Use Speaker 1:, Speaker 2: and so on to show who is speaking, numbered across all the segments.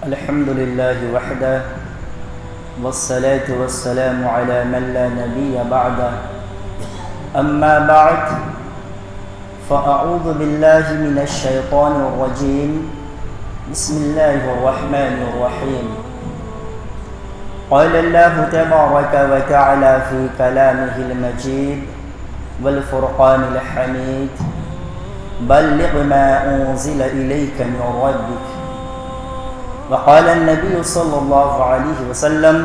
Speaker 1: الحمد لله وحده والصلاة والسلام على من لا نبي بعده أما بعد فأعوذ بالله من الشيطان الرجيم بسم الله الرحمن الرحيم قال الله تبارك وتعالى في كلامه المجيد والفرقان الحميد بلغ ما أنزل إليك من ربك وقال النبي صلی اللہ علیہ وسلم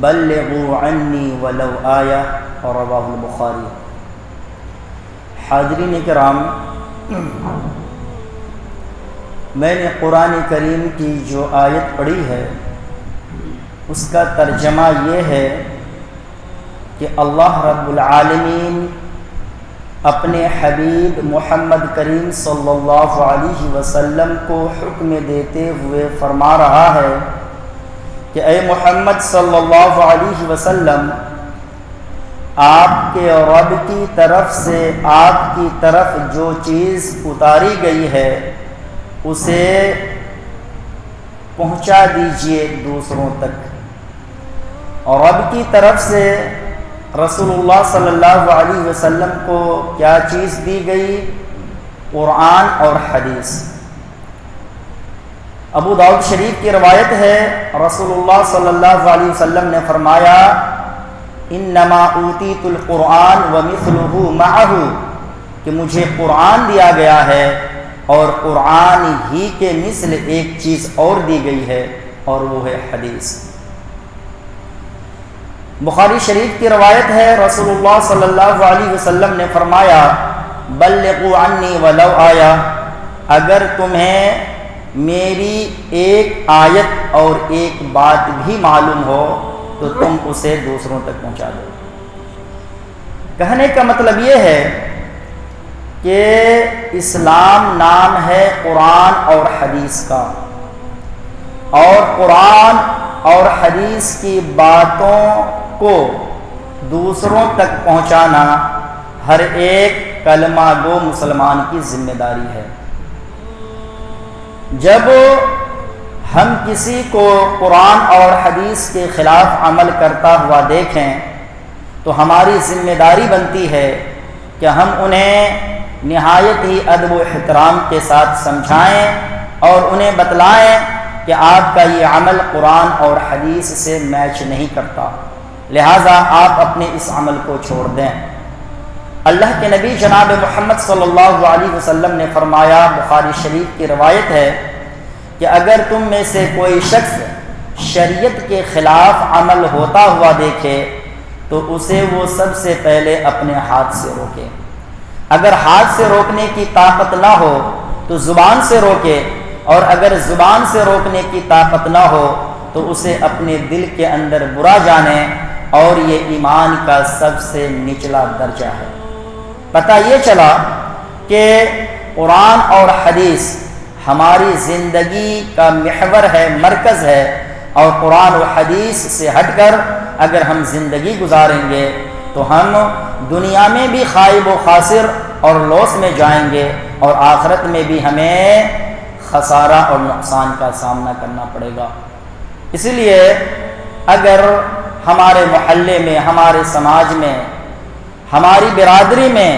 Speaker 1: بلغوا عنی ولو آیہ رواہ البخاری۔ حاضرین کرام، میں نے قرآن کریم کی جو آیت پڑھی ہے اس کا ترجمہ یہ ہے کہ اللہ رب العالمین اپنے حبیب محمد کریم صلی اللہ علیہ وسلم کو حکم دیتے ہوئے فرما رہا ہے کہ اے محمد صلی اللہ علیہ وسلم، آپ کے رب کی طرف سے آپ کی طرف جو چیز اتاری گئی ہے اسے پہنچا دیجئے دوسروں تک۔ اور رب کی طرف سے رسول اللہ صلی اللہ علیہ وسلم کو کیا چیز دی گئی؟ قرآن اور حدیث۔ ابو داؤد شریف کی روایت ہے، رسول اللہ صلی اللہ علیہ وسلم نے فرمایا انما اوتیت القرآن ومثلہ معہ، کہ مجھے قرآن دیا گیا ہے اور قرآن ہی کے مثل ایک چیز اور دی گئی ہے، اور وہ ہے حدیث۔ بخاری شریف کی روایت ہے، رسول اللہ صلی اللہ علیہ وسلم نے فرمایا بلغوا عنی ولو آیہ، اگر تمہیں میری ایک آیت اور ایک بات بھی معلوم ہو تو تم اسے دوسروں تک پہنچا دو۔ کہنے کا مطلب یہ ہے کہ اسلام نام ہے قرآن اور حدیث کا، اور قرآن اور حدیث کی باتوں کو دوسروں تک پہنچانا ہر ایک کلمہ گو مسلمان کی ذمہ داری ہے۔ جب ہم کسی کو قرآن اور حدیث کے خلاف عمل کرتا ہوا دیکھیں تو ہماری ذمہ داری بنتی ہے کہ ہم انہیں نہایت ہی ادب و احترام کے ساتھ سمجھائیں اور انہیں بتلائیں کہ آپ کا یہ عمل قرآن اور حدیث سے میچ نہیں کرتا، لہٰذا آپ اپنے اس عمل کو چھوڑ دیں۔ اللہ کے نبی جناب محمد صلی اللہ علیہ وسلم نے فرمایا، بخاری شریف کی روایت ہے کہ اگر تم میں سے کوئی شخص شریعت کے خلاف عمل ہوتا ہوا دیکھے تو اسے وہ سب سے پہلے اپنے ہاتھ سے روکے۔ اگر ہاتھ سے روکنے کی طاقت نہ ہو تو زبان سے روکے، اور اگر زبان سے روکنے کی طاقت نہ ہو تو اسے اپنے دل کے اندر برا جانے، اور یہ ایمان کا سب سے نچلا درجہ ہے۔ پتہ یہ چلا کہ قرآن اور حدیث ہماری زندگی کا محور ہے، مرکز ہے، اور قرآن و حدیث سے ہٹ کر اگر ہم زندگی گزاریں گے تو ہم دنیا میں بھی خائب و خاسر اور لوس میں جائیں گے، اور آخرت میں بھی ہمیں خسارہ اور نقصان کا سامنا کرنا پڑے گا۔ اس لیے اگر ہمارے محلے میں، ہمارے سماج میں، ہماری برادری میں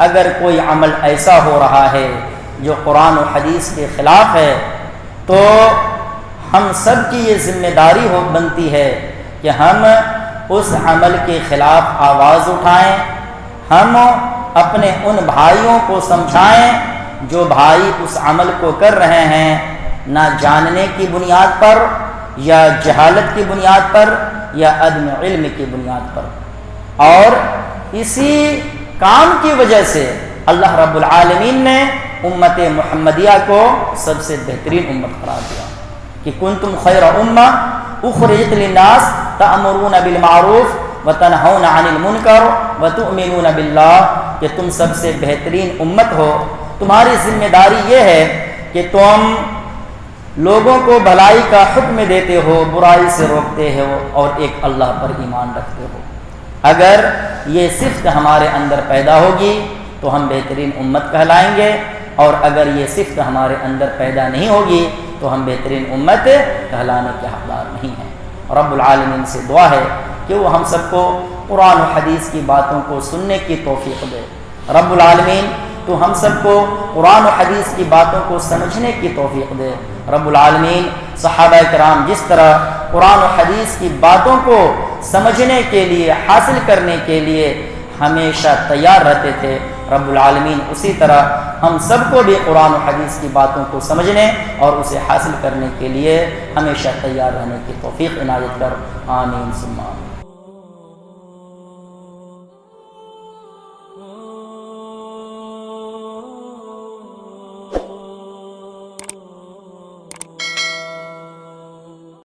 Speaker 1: اگر کوئی عمل ایسا ہو رہا ہے جو قرآن و حدیث کے خلاف ہے تو ہم سب کی یہ ذمہ داری بنتی ہے کہ ہم اس عمل کے خلاف آواز اٹھائیں، ہم اپنے ان بھائیوں کو سمجھائیں جو بھائی اس عمل کو کر رہے ہیں نہ جاننے کی بنیاد پر یا جہالت کی بنیاد پر یا عدم علم کی بنیاد پر، اور اسی کام کی وجہ سے اللہ رب العالمین نے امت محمدیہ کو سب سے بہترین امت قرار دیا کہ کنتم خیر امہ اخرجت للناس تأمرون بالمعروف وتنہون عن المنکر وتؤمنون باللہ، کہ تم سب سے بہترین امت ہو، تمہاری ذمہ داری یہ ہے کہ تم لوگوں کو بھلائی کا حکم دیتے ہو، برائی سے روکتے ہو، اور ایک اللہ پر ایمان رکھتے ہو۔ اگر یہ صفت ہمارے اندر پیدا ہوگی تو ہم بہترین امت کہلائیں گے، اور اگر یہ صفت ہمارے اندر پیدا نہیں ہوگی تو ہم بہترین امت کہلانے کے حقدار نہیں ہیں۔ رب العالمین سے دعا ہے کہ وہ ہم سب کو قرآن و حدیث کی باتوں کو سننے کی توفیق دے۔ رب العالمین تو ہم سب کو قرآن و حدیث کی باتوں کو سمجھنے کی توفیق دے۔ رب العالمین صحابہ کرام جس طرح قرآن و حدیث کی باتوں کو سمجھنے کے لیے، حاصل کرنے کے لیے ہمیشہ تیار رہتے تھے، رب العالمین اسی طرح ہم سب کو بھی قرآن و حدیث کی باتوں کو سمجھنے اور اسے حاصل کرنے کے لیے ہمیشہ تیار رہنے کی توفیق عنایت کر، آمین ثم آمین۔